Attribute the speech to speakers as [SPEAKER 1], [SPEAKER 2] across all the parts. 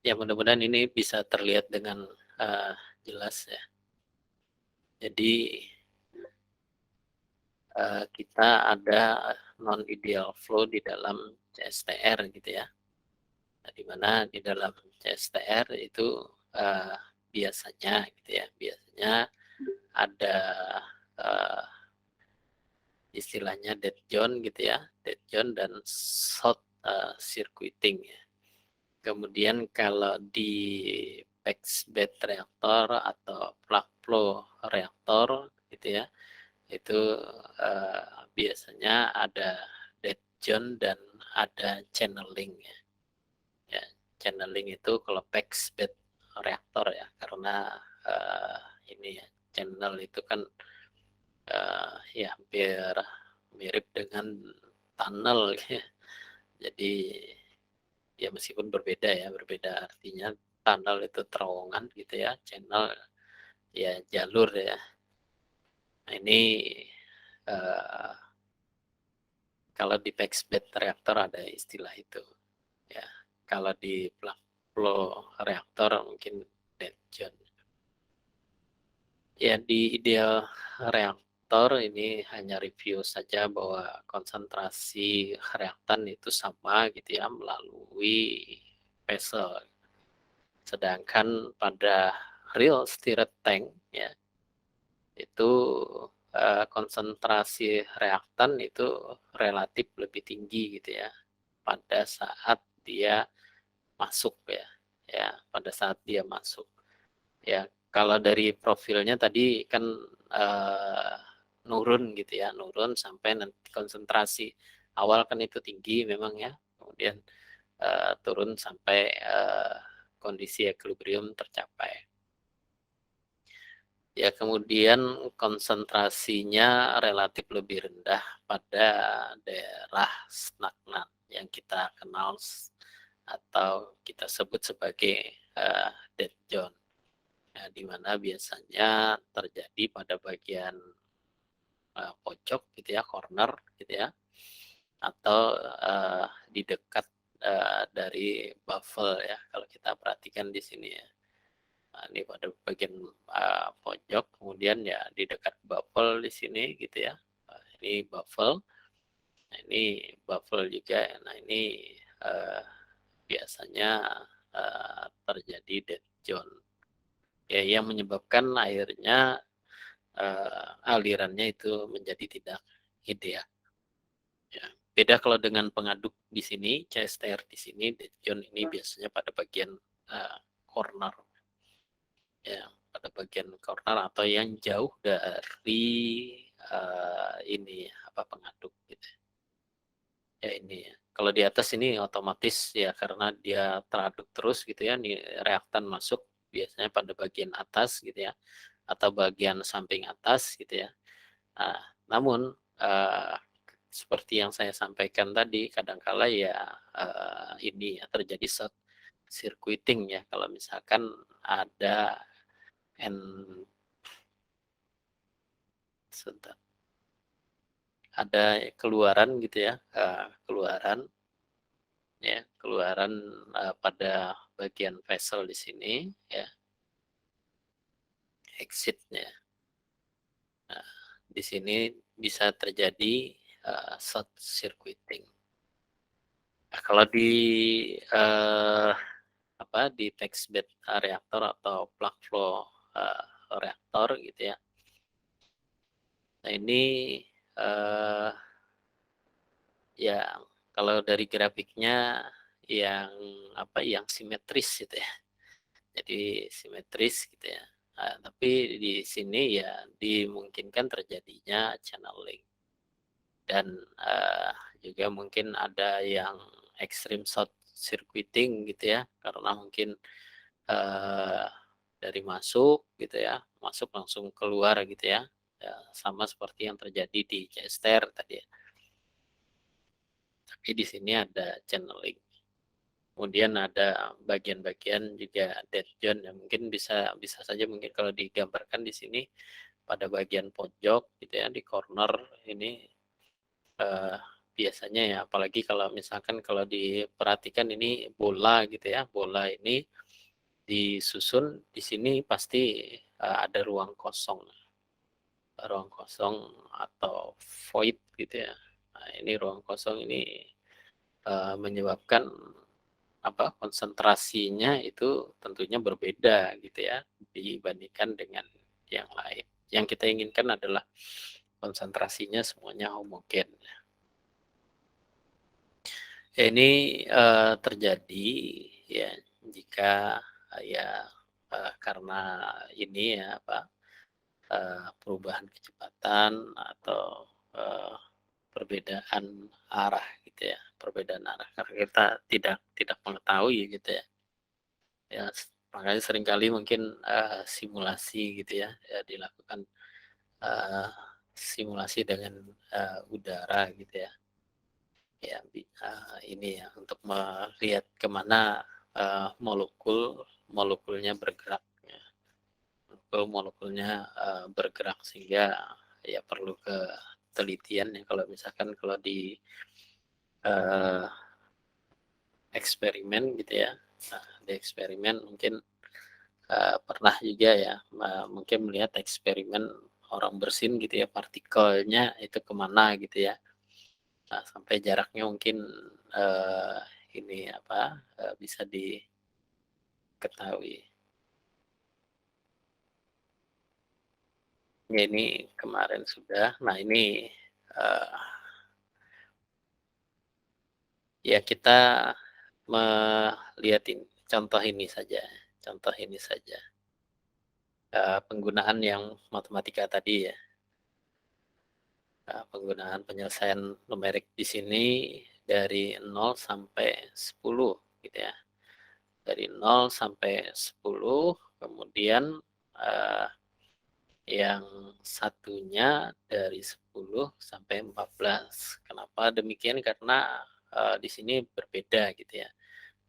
[SPEAKER 1] Ya mudah-mudahan ini bisa terlihat dengan jelas ya. Jadi kita ada non ideal flow di dalam CSTR gitu ya. Nah, di mana di dalam CSTR itu biasanya gitu ya, biasanya ada istilahnya dead zone gitu ya, dead zone dan short circuiting ya. Kemudian kalau di PEX bed reaktor atau plug flow reaktor gitu ya, itu biasanya ada dead zone dan ada channeling ya. Ya, channeling itu kalau PEX bed reaktor ya, karena ini ya, channel itu kan ya hampir mirip dengan tunnel ya. Jadi ya meskipun berbeda ya, berbeda artinya. Tunnel itu terowongan gitu ya, channel ya jalur ya. Nah ini uh, kalau di PEX-bed reaktor ada istilah itu ya. Kalau di plug flow reaktor mungkin dead zone. Ya di ideal reaktor ini hanya review saja bahwa konsentrasi reaktan itu sama gitu ya melalui vessel. Sedangkan pada real stirred tank ya itu konsentrasi reaktan itu relatif lebih tinggi gitu ya pada saat dia masuk ya. Ya, pada saat dia masuk. Ya, kalau dari profilnya tadi kan eh, nurun gitu ya, nurun sampai nanti konsentrasi awal kan itu tinggi memang ya, kemudian turun sampai kondisi equilibrium tercapai. Ya, kemudian konsentrasinya relatif lebih rendah pada daerah stagnan yang kita kenal atau kita sebut sebagai dead zone. Ya, di mana biasanya terjadi pada bagian pojok gitu ya, corner gitu ya, atau di dekat dari baffle ya, kalau kita perhatikan di sini ya. Nah, ini pada bagian pojok, kemudian ya di dekat baffle di sini gitu ya. Ini baffle, nah ini baffle juga. Nah ini biasanya terjadi dead zone. Ya, yang menyebabkan airnya alirannya itu menjadi tidak ideal. Ya. Beda kalau dengan pengaduk di sini, CSTR di sini, dead zone ini biasanya pada bagian corner. Ya, pada bagian corner atau yang jauh dari ini apa pengaduk gitu. Ya ini ya. Kalau di atas ini otomatis ya karena dia teraduk terus gitu ya, nih reaktan masuk biasanya pada bagian atas gitu ya atau bagian samping atas gitu ya. Nah, namun seperti yang saya sampaikan tadi, kadangkala ya ini ya terjadi short circuiting ya kalau misalkan ada N ada keluaran gitu ya, keluaran ya, keluaran pada bagian vessel di sini ya, exitnya. Nah, di sini bisa terjadi short circuiting. Nah, kalau di uh, apa di text bed reaktor atau plug flow reaktor gitu ya. Nah ini uh, ya kalau dari grafiknya yang apa yang simetris gitu ya. Jadi simetris gitu ya. Nah, tapi di sini ya dimungkinkan terjadinya channeling dan juga mungkin ada yang extreme short circuiting gitu ya karena mungkin uh, dari masuk gitu ya, masuk langsung keluar gitu ya. Ya sama seperti yang terjadi di Chester tadi ya. Tapi di sini ada channeling. Kemudian ada bagian-bagian juga dead zone yang mungkin bisa bisa saja mungkin kalau digambarkan di sini pada bagian pojok gitu ya di corner ini biasanya ya, apalagi kalau misalkan kalau diperhatikan ini bola gitu ya, bola ini disusun di sini pasti ada ruang kosong atau void gitu ya. Nah, ini ruang kosong ini menyebabkan apa, konsentrasinya itu tentunya berbeda gitu ya dibandingkan dengan yang lain. Yang kita inginkan adalah konsentrasinya semuanya homogen. Ini terjadi ya jika ya karena ini ya apa, perubahan kecepatan atau perbedaan arah gitu ya, perbedaan arah karena kita tidak mengetahui gitu ya. Ya, makanya seringkali mungkin simulasi gitu ya, dilakukan eh, simulasi dengan udara gitu ya. Ya, ini ya untuk melihat kemana molekulnya bergerak, ya. Molekulnya bergerak sehingga ya perlu ketelitian ya kalau misalkan kalau di uh, eksperimen gitu ya. Nah, di eksperimen mungkin pernah juga ya mungkin melihat eksperimen orang bersin gitu ya, partikelnya itu kemana gitu ya. Nah, sampai jaraknya mungkin uh, ini apa bisa diketahui. Ya, ini kemarin sudah. Nah, ini uh, ya kita melihat ini, contoh ini saja, contoh ini saja. Penggunaan yang matematika tadi ya. Penggunaan penyelesaian numerik di sini dari 0 sampai 10 gitu ya. Dari 0 sampai 10, kemudian uh, yang satunya dari 10 sampai 14. Kenapa demikian? Karena di sini berbeda gitu ya.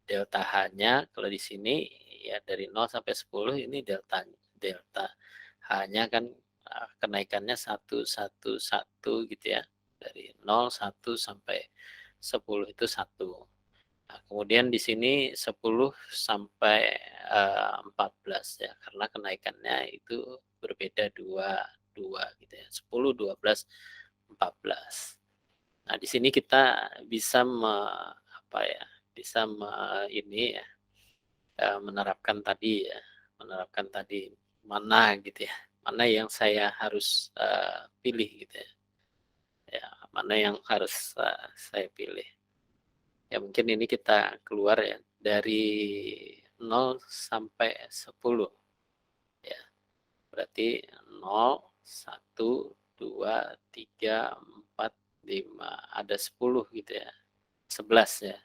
[SPEAKER 1] Delta H-nya kalau di sini ya dari 0 sampai 10 ini delta H-nya kan kenaikannya 1 1 1 gitu ya. Dari 0 1 sampai 10 itu 1. Nah, kemudian di sini 10 sampai 14 ya, karena kenaikannya itu berbeda 2 gitu ya. 10, 12, 14. Nah, di sini kita bisa apa ya? Bisa ini ya, menerapkan tadi ya, menerapkan tadi mana gitu ya. Mana yang saya harus pilih gitu ya. Ya, mana yang harus saya pilih. Ya mungkin ini kita keluar ya dari 0 sampai 10 ya. Berarti 0, 1, 2, 3, 4, 5, ada 10 gitu ya. 11 ya.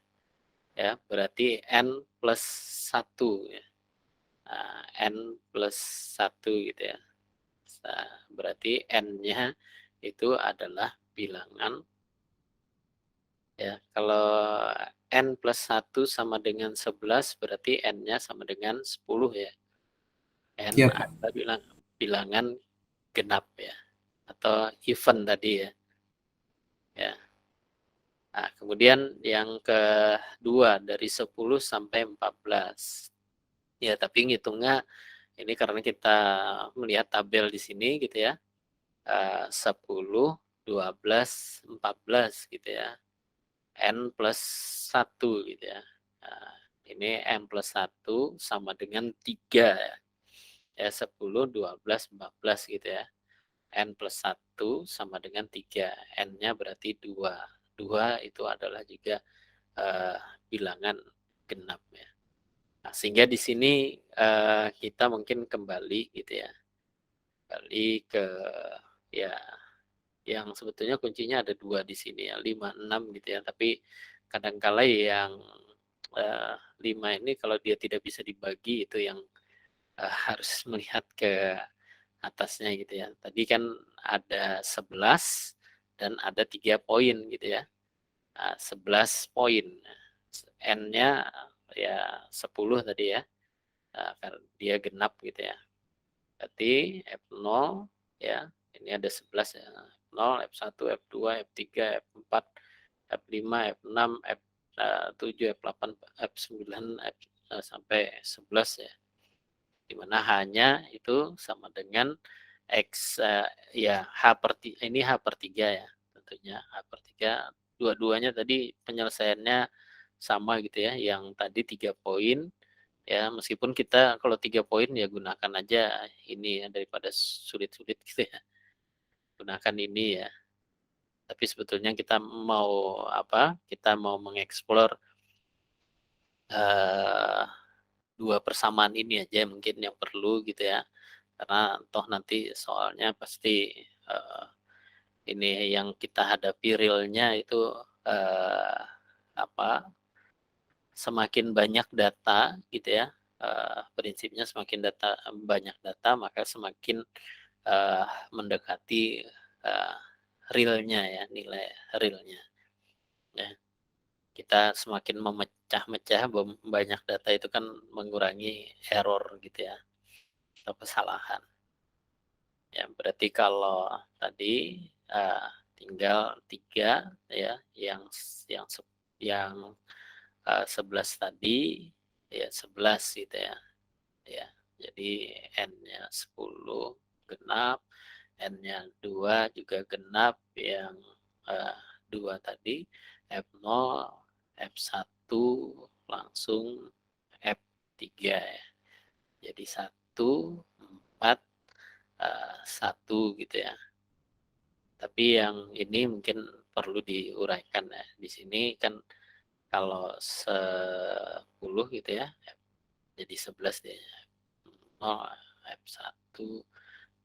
[SPEAKER 1] Ya, berarti n plus 1 ya. Nah, n plus 1 gitu ya. Nah, berarti n-nya itu adalah bilangan ya. Kalau n plus 1 sama dengan 11 berarti n-nya sama dengan 10 ya. N
[SPEAKER 2] Iya, Pak.
[SPEAKER 1] adalah bilangan genap ya, atau even tadi ya. Ya. Nah, kemudian yang kedua dari 10 sampai 14. Ya, tapi ngitungnya ini karena kita melihat tabel di sini gitu ya. 10, 12, 14 gitu ya. N plus 1 gitu ya. Nah, ini N plus 1 sama dengan 3 ya. Ya 10, 12, 14 gitu ya. N plus 1 sama dengan 3. N-nya berarti 2. 2 itu adalah juga uh, bilangan genap ya. Nah, sehingga di sini kita mungkin kembali gitu ya. Kembali ke ya yang sebetulnya kuncinya ada 2 di sini ya, 5, 6 gitu ya. Tapi kadangkala yang 5 ini kalau dia tidak bisa dibagi itu yang harus melihat ke atasnya gitu ya. Tadi kan ada 11 dan ada 3 poin gitu ya. 11 poin. N-nya ya 10 tadi ya. Karena dia genap gitu ya. Berarti F0 ya. Ini ada 11 ya. F0, F1, F2, F3, F4. F5, F6, F7, F8, F9, sampai 11 ya. Dimana hanya itu sama dengan X ya ini H/3 ya tentunya H/3 dua-duanya tadi penyelesaiannya sama gitu ya, yang tadi 3 poin ya, meskipun kita kalau 3 poin ya gunakan aja ini ya daripada sulit-sulit gitu ya, gunakan ini ya. Tapi sebetulnya kita mau apa? Kita mau mengeksplor eh, dua persamaan ini aja mungkin yang perlu gitu ya, karena toh nanti soalnya pasti eh, ini yang kita hadapi realnya itu eh, apa semakin banyak data gitu ya, prinsipnya semakin banyak data maka semakin eh, mendekati eh, realnya ya, nilai realnya ya. Kita semakin memecah-mecah banyak data itu kan mengurangi error gitu ya atau kesalahan ya. Berarti kalau tadi uh, tinggal 3 ya, yang yang 11 tadi ya, 11 gitu ya. Ya. Jadi N-nya 10 genap, N-nya 2 juga genap, yang uh, 2 tadi F0, F1 langsung F3 ya. Jadi 1 4 1 gitu ya. Tapi yang ini mungkin perlu diuraikan ya. Di sini kan kalau 10 gitu ya, jadi 11 deh. 0, F1,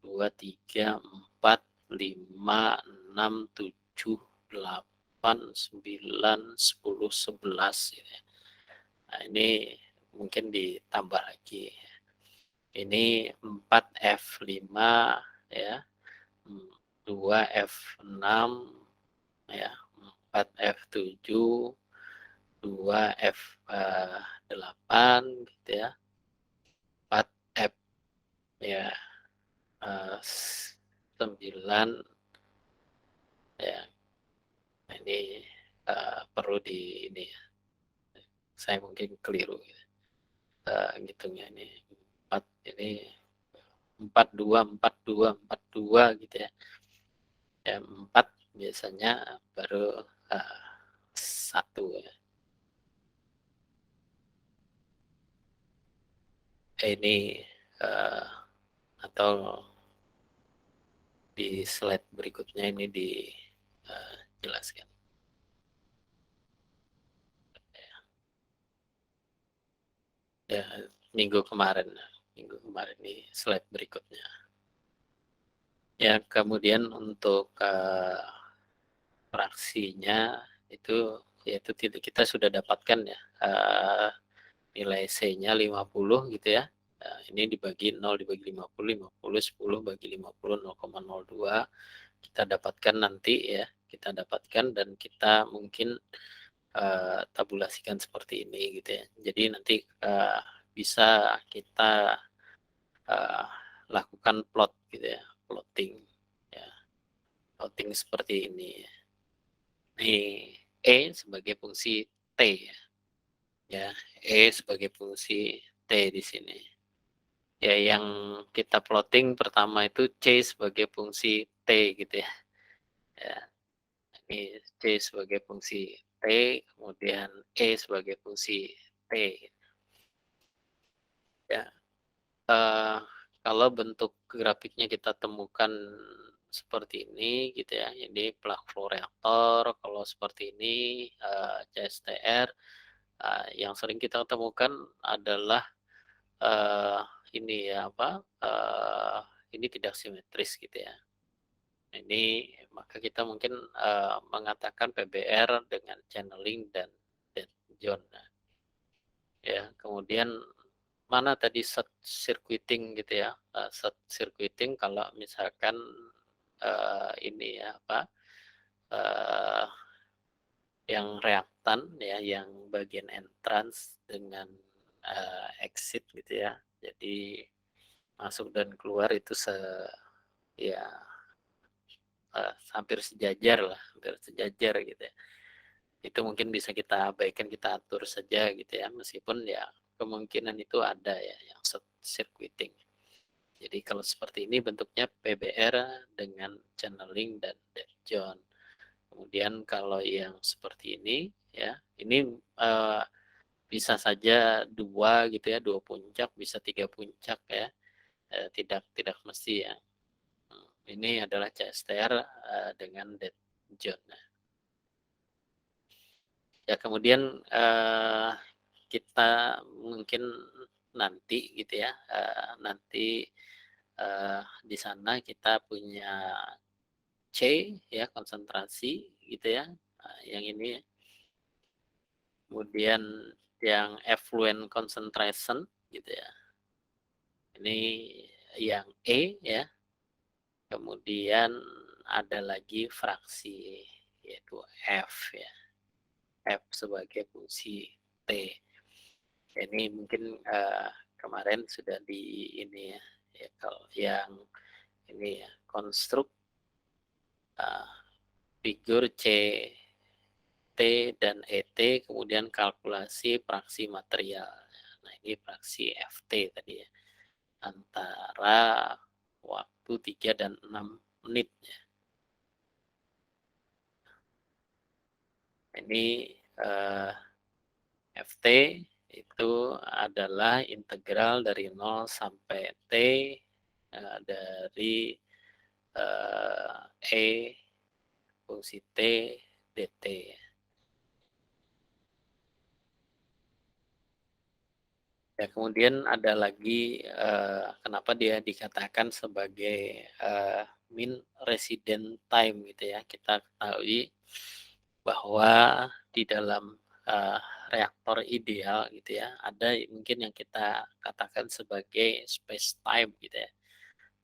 [SPEAKER 1] 2, 3, 4, 5, 6, 7, 8, 9, 10, 11 gitu ya. Nah, ini mungkin ditambah lagi. Ini 4F5 ya, 2F6 ya, 4F7, 2F8 gitu ya, 4F ya, 9 ya. Ini perlu di ini ya. Saya mungkin keliru gitu. Ngitungnya ini 4 ini 42 gitu ya. Ya 4 biasanya baru 1 ya. Ini uh, atau di slide berikutnya ini dijelaskan. Ya, minggu kemarin di slide berikutnya. Ya, kemudian untuk fraksinya itu yaitu kita sudah dapatkan ya, nilai C-nya 50 gitu ya. Nah, ini dibagi 0 dibagi 50, 50, 10 bagi 50, 0,02. Kita dapatkan nanti ya, kita dapatkan dan kita mungkin tabulasikan seperti ini gitu ya. Jadi nanti bisa kita uh, lakukan plot gitu ya, plotting ya, plotting seperti ini. Ini E sebagai fungsi T ya, ya E sebagai fungsi T di sini. Ya, yang kita plotting pertama itu C sebagai fungsi T gitu ya. Ya, ini C sebagai fungsi T, kemudian E sebagai fungsi T. Ya, uh, kalau bentuk grafiknya kita temukan seperti ini gitu ya, ini plug flow reaktor. Kalau seperti ini CSTR, yang sering kita temukan adalah uh, ini ya apa, ini tidak simetris gitu ya. Ini maka kita mungkin mengatakan PBR dengan channeling dan dead zone ya. Kemudian mana tadi set circuiting gitu ya, set circuiting kalau misalkan ini ya apa, uh, yang reaktan ya, yang bagian entrance dengan exit gitu ya, jadi masuk dan keluar itu ya hampir sejajar lah, hampir sejajar gitu ya. Itu mungkin bisa kita abaikan, kita atur saja gitu ya, meskipun ya kemungkinan itu ada ya yang short circuiting. Jadi kalau seperti ini bentuknya PBR dengan channeling dan dead zone. Kemudian kalau yang seperti ini ya, ini bisa saja dua gitu ya, dua puncak, bisa tiga puncak ya, tidak tidak mesti ya. Ini adalah CSTR dengan dead zone. Ya kemudian kita mungkin nanti gitu ya, nanti di sana kita punya C ya, konsentrasi gitu ya, yang ini. Kemudian yang effluent concentration gitu ya, ini yang E ya. Kemudian ada lagi fraksi yaitu F ya, F sebagai fungsi T. Ini mungkin kemarin sudah di ini ya, ya kalau yang ini ya, konstruk uh, figur C T dan ET, kemudian kalkulasi fraksi material. Nah ini fraksi FT tadi ya, antara waktu 3 dan 6 menit ya. Ini FT itu adalah integral dari 0 sampai T dari E fungsi T dt. Ya, kemudian ada lagi kenapa dia dikatakan sebagai mean resident time gitu ya. Kita ketahui bahwa di dalam reaktor ideal gitu ya, ada mungkin yang kita katakan sebagai space time gitu ya.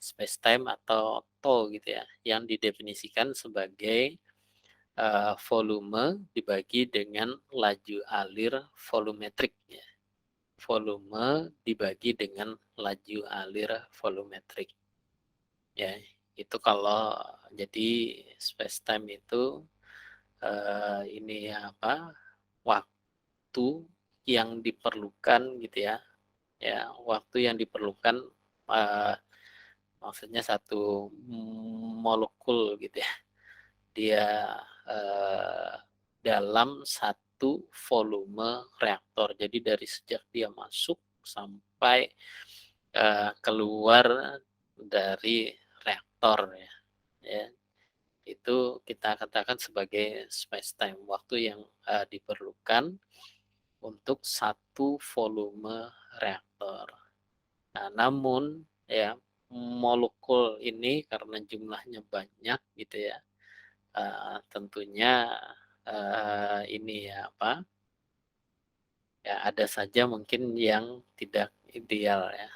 [SPEAKER 1] Space time atau tau gitu ya, yang didefinisikan sebagai volume dibagi dengan laju alir volumetrik ya. Volume dibagi dengan laju alir volumetrik ya. Itu kalau jadi space time itu ini apa, waktu yang diperlukan gitu ya, ya waktu yang diperlukan eh, maksudnya satu molekul gitu ya, dia dalam satu volume reaktor. Jadi dari sejak dia masuk sampai keluar dari reaktor ya, ya itu kita katakan sebagai space time, waktu yang diperlukan untuk satu volume reaktor. Nah, namun ya molekul ini karena jumlahnya banyak gitu ya, tentunya ini ya apa? Ya ada saja mungkin yang tidak ideal ya.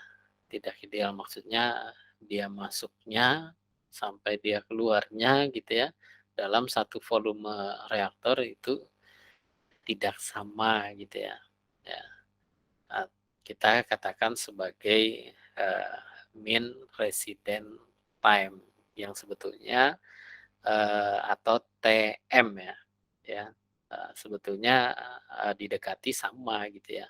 [SPEAKER 1] Tidak ideal maksudnya dia masuknya sampai dia keluarnya gitu ya, dalam satu volume reaktor itu tidak sama gitu ya. Ya, kita katakan sebagai mean resident time yang sebetulnya atau TM ya. Ya, sebetulnya didekati sama gitu ya.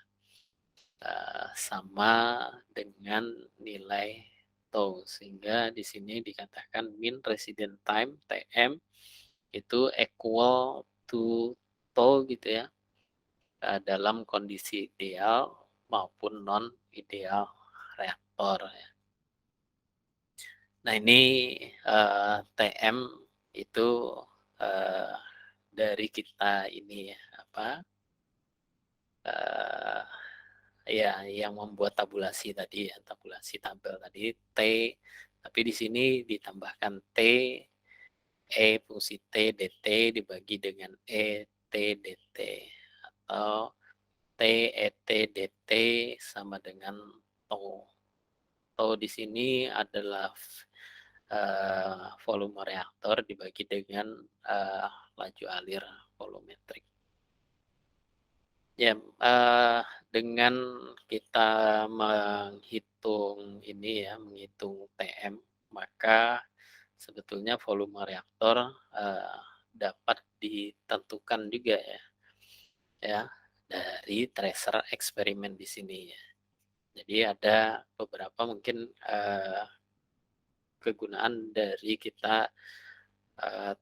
[SPEAKER 1] Sama dengan nilai tau, sehingga di sini dikatakan mean resident time TM itu equal to tau gitu ya, dalam kondisi ideal maupun non ideal reaktor ya. Nah ini TM itu uh, dari kita ini ya, apa uh, ya yang membuat tabulasi tadi ya, tabulasi tabel tadi T, tapi di sini ditambahkan T E fungsi T dt dibagi dengan E T dt, atau T E T dt sama dengan tau. Tau di sini adalah volume reaktor dibagi dengan laju alir volumetrik. Ya, dengan kita menghitung ini ya, menghitung TM, maka sebetulnya volume reaktor dapat ditentukan juga ya, ya dari tracer eksperimen di sini ya. Jadi ada beberapa mungkin kegunaan dari kita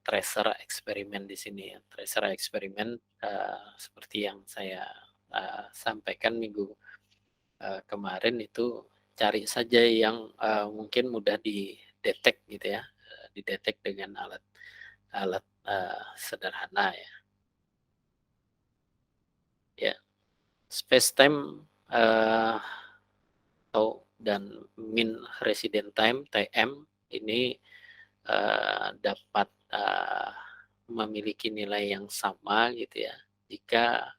[SPEAKER 1] tracer eksperimen di sini ya. Tracer eksperimen seperti yang saya sampaikan minggu kemarin itu cari saja yang mungkin mudah didetek gitu ya, didetek dengan alat sederhana ya. Ya, space time atau dan mean resident time (TM) ini dapat memiliki nilai yang sama gitu ya. Jika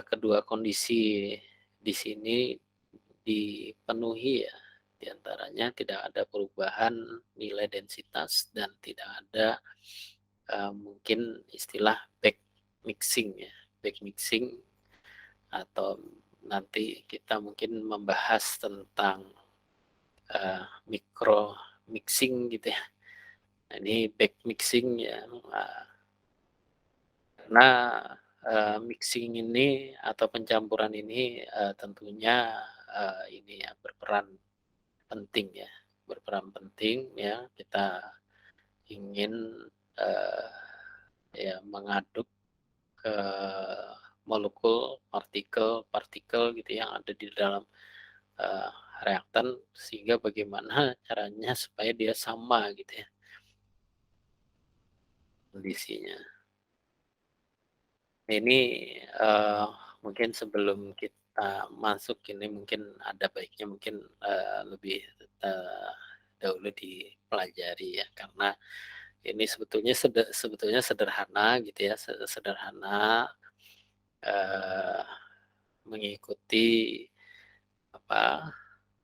[SPEAKER 1] kedua kondisi di sini dipenuhi ya, diantaranya tidak ada perubahan nilai densitas dan tidak ada mungkin istilah back mixing ya, back mixing atau nanti kita mungkin membahas tentang micro mixing gitu ya. Nah, ini back mixing ya, karena mixing ini atau pencampuran ini tentunya ini ya berperan penting ya, berperan penting ya kita ingin uh, ya mengaduk ke molekul partikel-partikel gitu yang ada di dalam uh, reaktan sehingga bagaimana caranya supaya dia sama gitu ya kondisinya. Ini uh, mungkin sebelum kita masuk ini mungkin ada baiknya mungkin lebih uh, dahulu dipelajari ya karena ini sebetulnya sederhana gitu ya, sederhana uh, mengikuti apa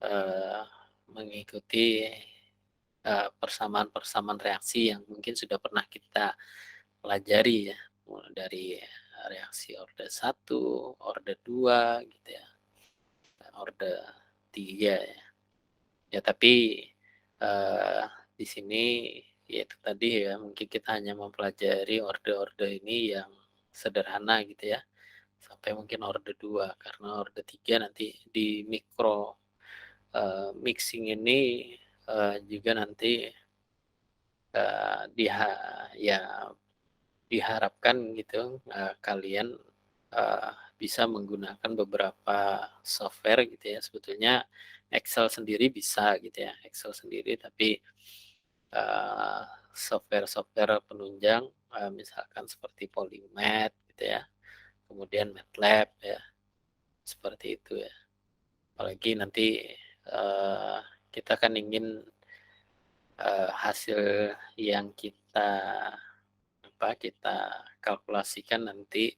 [SPEAKER 1] uh, mengikuti persamaan-persamaan reaksi yang mungkin sudah pernah kita pelajari ya, mulai dari reaksi order 1, order 2 gitu ya, order 3 ya. Ya tapi uh, di sini ya itu tadi ya mungkin kita hanya mempelajari order-order ini yang sederhana gitu ya sampai mungkin order 2 karena order 3 nanti di mikro mixing ini juga nanti dia ya diharapkan gitu kalian bisa menggunakan beberapa software gitu ya. Sebetulnya Excel sendiri bisa gitu ya, Excel sendiri tapi uh, software-software penunjang misalkan seperti Polymath gitu ya, kemudian MATLAB ya, seperti itu ya. Apalagi nanti uh, kita kan ingin hasil yang kita kalkulasikan nanti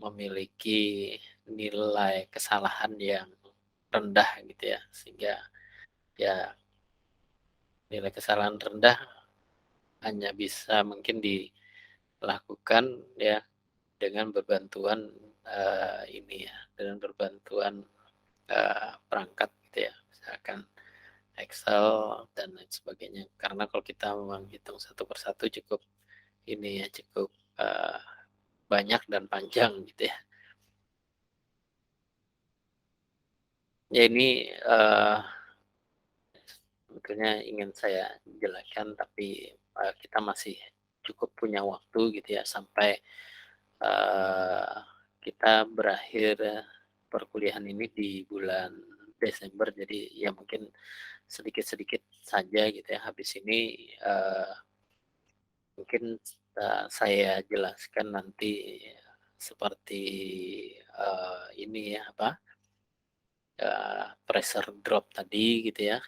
[SPEAKER 1] memiliki nilai kesalahan yang rendah gitu ya sehingga ya nilai kesalahan rendah hanya bisa mungkin dilakukan ya dengan berbantuan ini ya dengan berbantuan perangkat gitu ya misalkan Excel dan lain sebagainya karena kalau kita menghitung satu persatu cukup ini ya cukup banyak dan panjang gitu ya. Ya ini sebetulnya ingin saya jelaskan tapi kita masih cukup punya waktu gitu ya sampai uh, kita berakhir perkuliahan ini di bulan Desember jadi ya mungkin sedikit-sedikit saja gitu ya habis ini mungkin saya jelaskan nanti seperti ini ya apa pressure drop tadi gitu ya.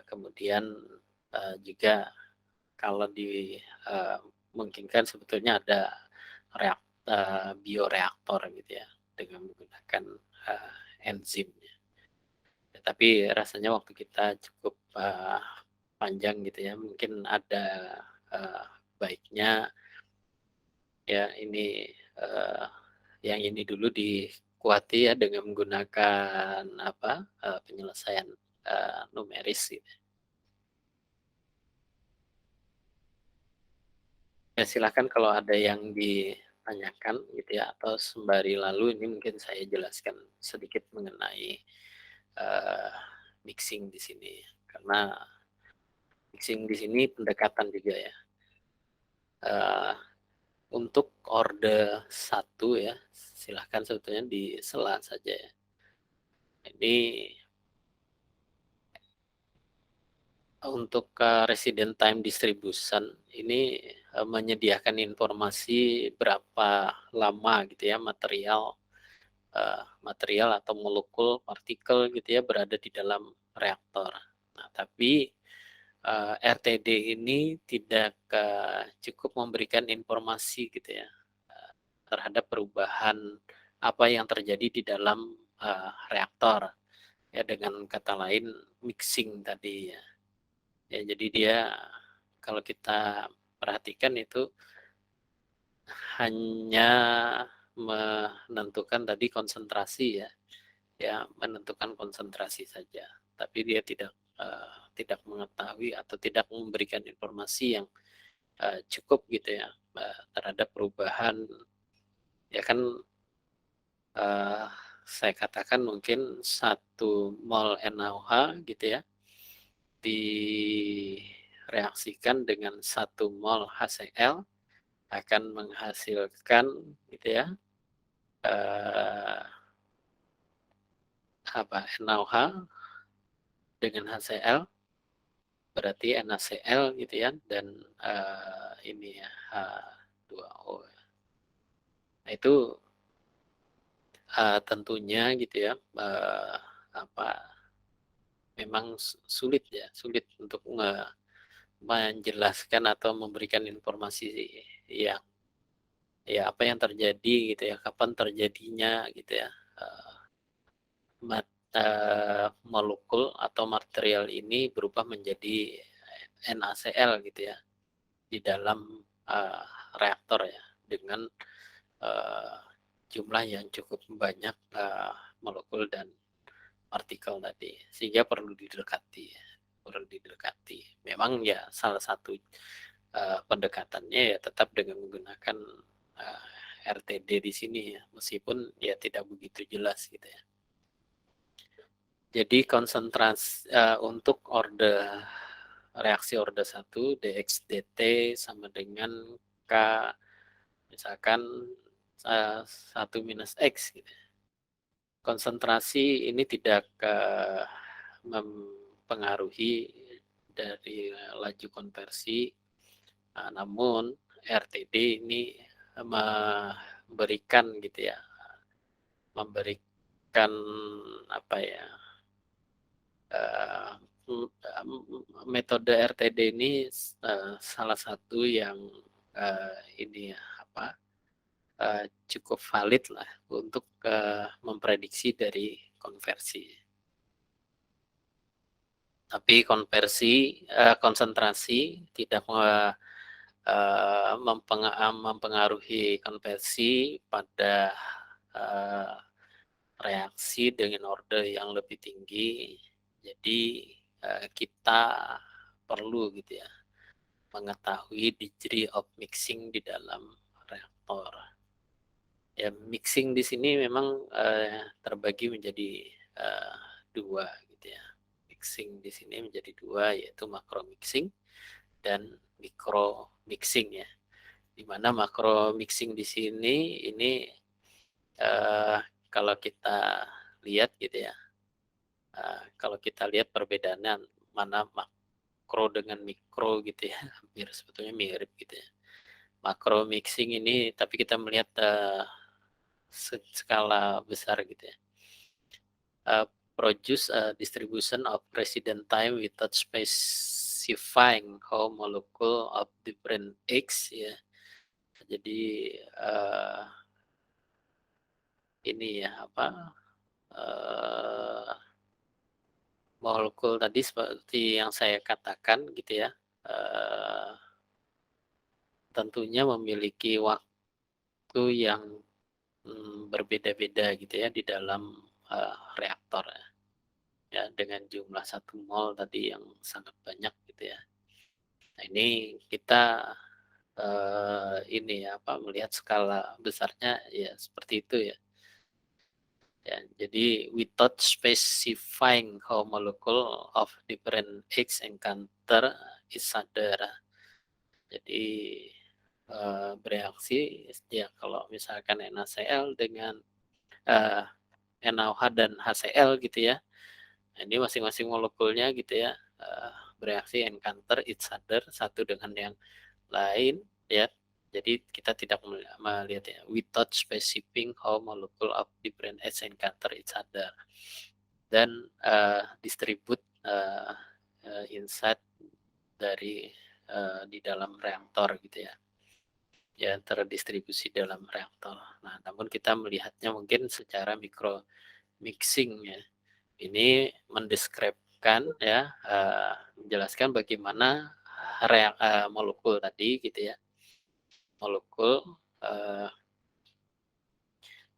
[SPEAKER 1] Kemudian juga kalau dimungkinkan sebetulnya ada bioreaktor gitu ya dengan menggunakan enzim. Ya, tapi rasanya waktu kita cukup panjang gitu ya. Mungkin ada uh, baiknya ya ini yang ini dulu dikuati ya dengan menggunakan penyelesaian numeris gitu. Ya silakan kalau ada yang ditanyakan gitu ya, atau sembari lalu ini mungkin saya jelaskan sedikit mengenai, eee, mixing di sini. Karena mixing di sini pendekatan juga ya. Eee, untuk orde satu ya, silahkan sebetulnya disela saja ya. Ini untuk, resident time distribution ini, menyediakan informasi berapa lama gitu ya material atau molekul partikel gitu ya berada di dalam reaktor. Nah, tapi, RTD ini tidak, cukup memberikan informasi gitu ya, terhadap perubahan apa yang terjadi di dalam, reaktor. Ya dengan kata lain mixing tadi ya. Ya jadi dia kalau kita perhatikan itu hanya menentukan tadi konsentrasi ya, ya menentukan konsentrasi saja. Tapi dia tidak mengetahui atau tidak memberikan informasi yang, cukup gitu ya, terhadap perubahan ya kan, eee, saya katakan mungkin 1 mol NaOH gitu ya, direaksikan dengan 1 mol HCl akan menghasilkan gitu ya, eee, apa, NaOH dengan HCl berarti NaCl gitu ya dan, ini ya H2O. Nah itu, tentunya gitu ya, apa, memang sulit ya, sulit untuk menjelaskan atau memberikan informasi yang ya apa yang terjadi gitu ya, kapan terjadinya gitu ya, eee, molekul atau material ini berubah menjadi NaCl gitu ya, di dalam, eee, reaktor ya, dengan, eee, jumlah yang cukup banyak, molekul dan partikel tadi, sehingga perlu didekati ya, perlu didekati. Memang ya salah satu, pendekatannya ya tetap dengan menggunakan, eee, RTD di sini ya, meskipun ya tidak begitu jelas gitu ya. Jadi untuk reaksi orde 1 DXDT sama dengan K misalkan, 1 minus X gitu. Konsentrasi ini tidak, mempengaruhi dari laju konversi, namun RTD ini memberikan gitu ya, memberikan apa ya, eee, metode RTD ini salah satu yang, ini ya, apa, cukup valid lah untuk, memprediksi dari konversi. Tapi konsentrasi tidak mempengaruhi konversi pada, eee, reaksi dengan orde yang lebih tinggi. Jadi, kita perlu gitu ya, mengetahui degree of mixing di dalam reaktor. Ya mixing di sini memang, terbagi menjadi, 2 gitu ya. Mixing di sini menjadi 2 yaitu makro mixing dan mikro mixing ya. Di mana makro mixing di sini ini, eee, kalau kita lihat gitu ya, kalau kita lihat perbedaannya mana makro dengan mikro gitu ya, hampir sebetulnya mirip gitu ya. Makro mixing ini tapi kita melihat, skala besar gitu ya. Produce a distribution of resident time without specifying how molecule of different X ya. Jadi, ini ya apa, eee, molekul tadi seperti yang saya katakan gitu ya, eee, tentunya memiliki waktu yang, berbeda-beda gitu ya di dalam, reaktor ya. Ya dengan jumlah 1 mol tadi yang sangat banyak gitu ya. Nah ini kita, ini ya, apa, melihat skala besarnya ya seperti itu ya. Ya, jadi without specifying how molecule of different X encounter each other. Jadi bereaksi ya kalau misalkan NaCl dengan uh, NaOH dan HCl gitu ya. Nah, ini masing-masing molekulnya gitu ya bereaksi encounter each other satu dengan yang lain ya. Jadi kita tidak melihat ya without specifying how molecule of different X encounter each other dan distribute inside dari di dalam reaktor gitu ya. Ya terdistribusi dalam reaktor. Nah, namun kita melihatnya mungkin secara mikro mixing ya. Ini mendeskripsikan ya, menjelaskan bagaimana molekul tadi gitu ya, molekul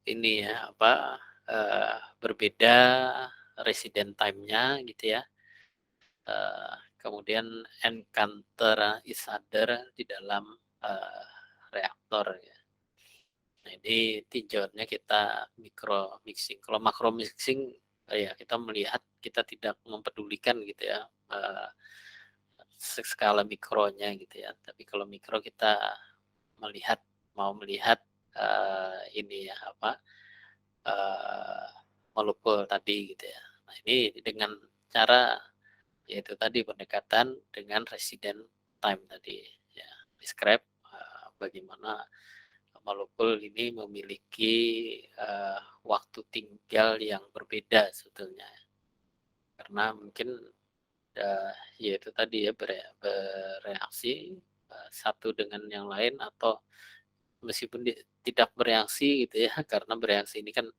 [SPEAKER 1] ini ya apa berbeda resident time-nya gitu ya, kemudian encounter each other di dalam reaktor ya. Nah, ini tinjauannya kita mikro mixing. Kalau makro mixing ya kita melihat kita tidak mempedulikan gitu ya skala mikronya gitu ya. Tapi kalau mikro kita mau melihat ini ya apa molekul tadi gitu ya. Nah, ini dengan cara yaitu tadi pendekatan dengan resident time tadi ya. Describe bagaimana molekul ini memiliki waktu tinggal yang berbeda sebetulnya karena mungkin ya itu tadi ya bereaksi satu dengan yang lain atau meskipun tidak bereaksi gitu ya karena bereaksi ini kan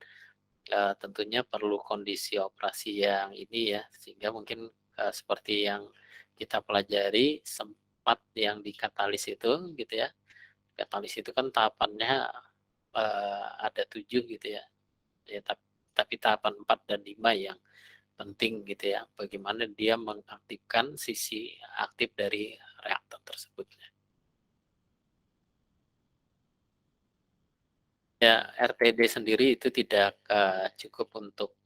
[SPEAKER 1] tentunya perlu kondisi operasi yang ini ya sehingga mungkin seperti yang kita pelajari sempat yang di katalis itu gitu ya. Katalis itu kan tahapannya ada 7 gitu ya. Ya tapi tahapan 4 dan 5 yang penting gitu ya. Bagaimana dia mengaktifkan sisi aktif dari reaktor tersebut. Ya, RTD sendiri itu tidak cukup untuk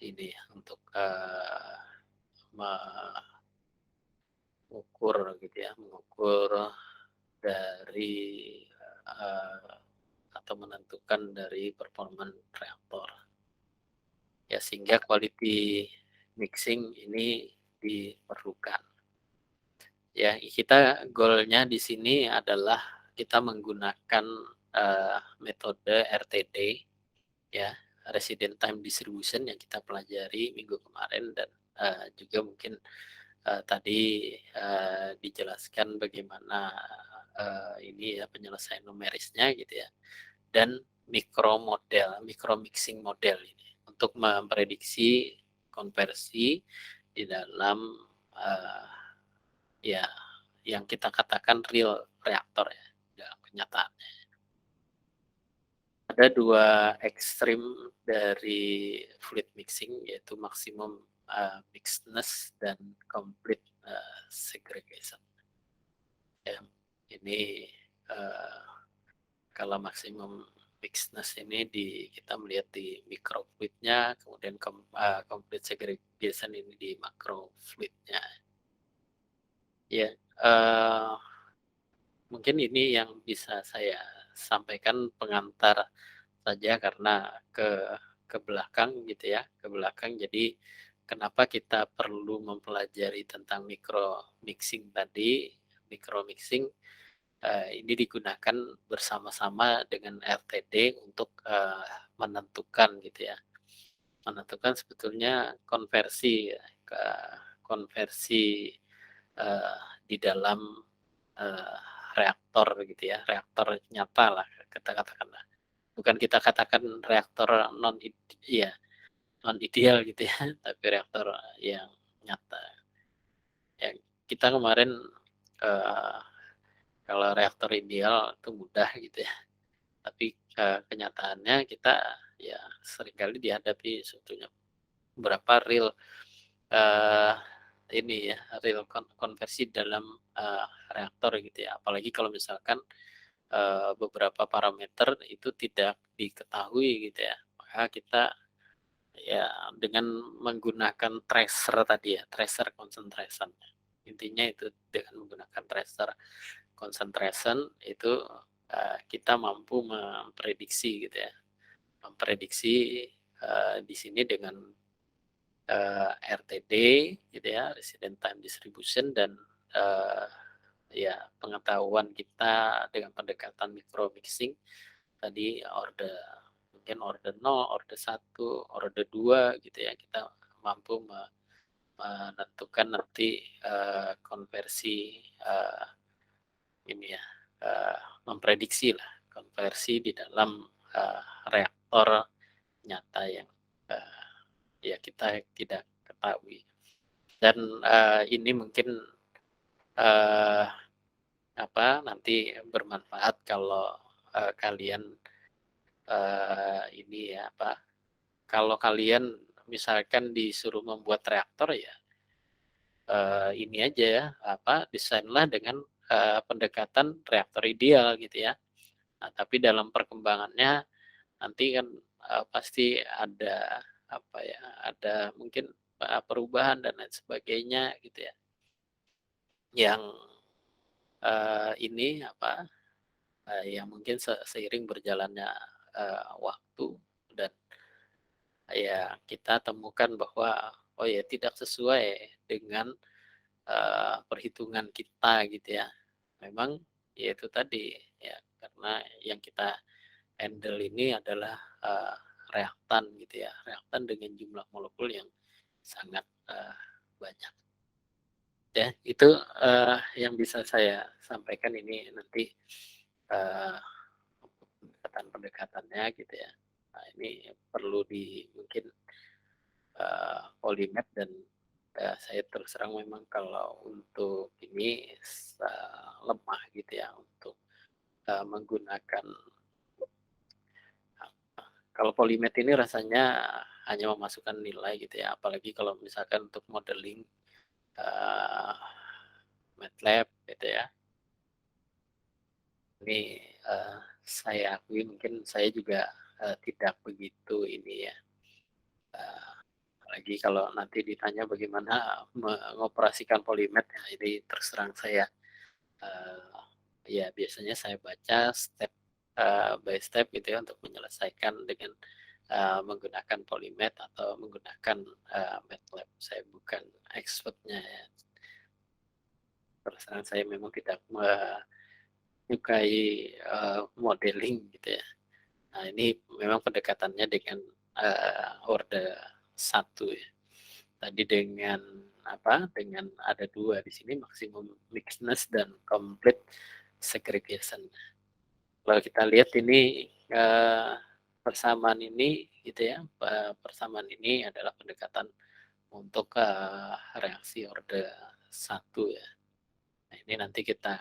[SPEAKER 1] ini untuk mengukur gitu ya, mengukur dari uh, atau menentukan dari performa reaktor. Ya sehingga quality mixing ini diperlukan. Ya kita goalnya di sini adalah kita menggunakan metode RTD ya resident time distribution yang kita pelajari minggu kemarin dan juga mungkin tadi dijelaskan bagaimana ini ya penyelesaian numerisnya gitu ya dan mikro mixing model ini untuk memprediksi konversi di dalam ya yang kita katakan real reaktor ya dalam kenyataannya. Ada dua ekstrim dari fluid mixing yaitu maksimum mixedness dan complete segregation. Ya, ini kalau maksimum mixedness ini kita melihat di microfluidnya, kemudian complete segregation ini di macrofluidnya. Ya, mungkin ini yang bisa saya sampaikan pengantar saja karena ke belakang gitu ya, ke belakang. Jadi kenapa kita perlu mempelajari tentang micro mixing tadi? Micro mixing ini digunakan bersama-sama dengan RTD untuk menentukan gitu ya, menentukan sebetulnya konversi ke konversi di dalam uh, reaktor gitu ya, reaktor nyata lah kita katakanlah. Bukan kita katakan reaktor ya non ideal gitu ya, tapi reaktor yang nyata. Ya, kita kemarin uh, kalau reaktor ideal itu mudah gitu ya, tapi kenyataannya kita ya seringkali dihadapi sebetulnya berapa real uh, ini ya, real konversi dalam reaktor gitu ya. Apalagi kalau misalkan beberapa parameter itu tidak diketahui gitu ya. Maka kita ya dengan menggunakan tracer tadi ya, tracer concentration. Intinya itu dengan menggunakan tracer concentration itu kita mampu memprediksi gitu ya. Memprediksi di sini dengan RTD gitu ya, resident time distribution, dan ya pengetahuan kita dengan pendekatan micro mixing tadi, mungkin order 0, order 1, order 2 gitu ya, kita mampu menentukan nanti konversi ini ya, memprediksi lah konversi di dalam reaktor nyata yang ya kita tidak ketahui. Dan ini mungkin uh, nanti bermanfaat kalau kalian ini ya kalau kalian misalkan disuruh membuat reaktor ya ini aja ya desainlah dengan pendekatan reaktor ideal gitu ya. Nah, tapi dalam perkembangannya nanti kan pasti ada ada mungkin perubahan dan lain sebagainya gitu ya. Yang ini yang mungkin seiring berjalannya waktu dan ya kita temukan bahwa oh ya tidak sesuai dengan perhitungan kita gitu ya. Memang ya itu tadi ya, karena yang kita handle ini adalah reaktan gitu ya, reaktan dengan jumlah molekul yang sangat banyak. Ya itu yang bisa saya sampaikan ini nanti uh, pendekatan-pendekatannya gitu ya. Nah, ini perlu mungkin Polymed, dan saya terus terang memang kalau untuk ini lemah gitu ya untuk menggunakan kalau Polymed ini rasanya hanya memasukkan nilai gitu ya, apalagi kalau misalkan untuk modeling uh, MATLAB gitu ya. Ini saya akui mungkin saya juga tidak begitu ini ya. Apalagi kalau nanti ditanya bagaimana mengoperasikan Polymed, ya ini terus terang saya ya biasanya saya baca step by step gitu ya untuk menyelesaikan dengan menggunakan Polymed atau menggunakan MATLAB. Saya bukan expertnya ya. Terus terang saya memang tidak menyukai modeling gitu ya. Nah, ini memang pendekatannya dengan order 1 ya. Tadi dengan dengan ada 2 di sini, maksimum mixedness dan complete segregation. Kalau kita lihat ini persamaan ini gitu ya, persamaan ini adalah pendekatan untuk reaksi order 1 ya. Nah, ini nanti kita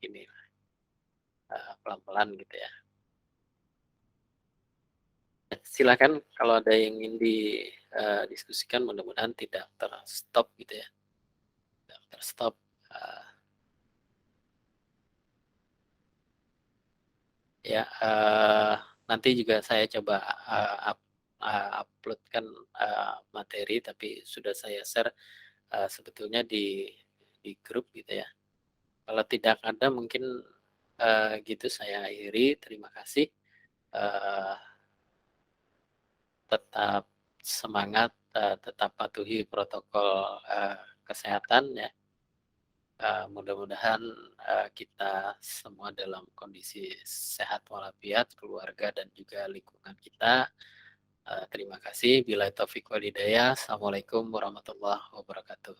[SPEAKER 1] ini pelan-pelan gitu ya. Silakan kalau ada yang ingin didiskusikan, mudah-mudahan tidak terstop gitu ya. Tidak terstop. Ya, nanti juga saya coba uploadkan materi, tapi sudah saya share sebetulnya di grup gitu ya. Kalau tidak ada mungkin gitu saya akhiri. Terima kasih. Uh, Tetap semangat, tetap patuhi protokol kesehatan ya. Mudah-mudahan kita semua dalam kondisi sehat walafiat, keluarga dan juga lingkungan kita. Terima kasih. Bila taufik walhidayah. Assalamualaikum warahmatullahi wabarakatuh.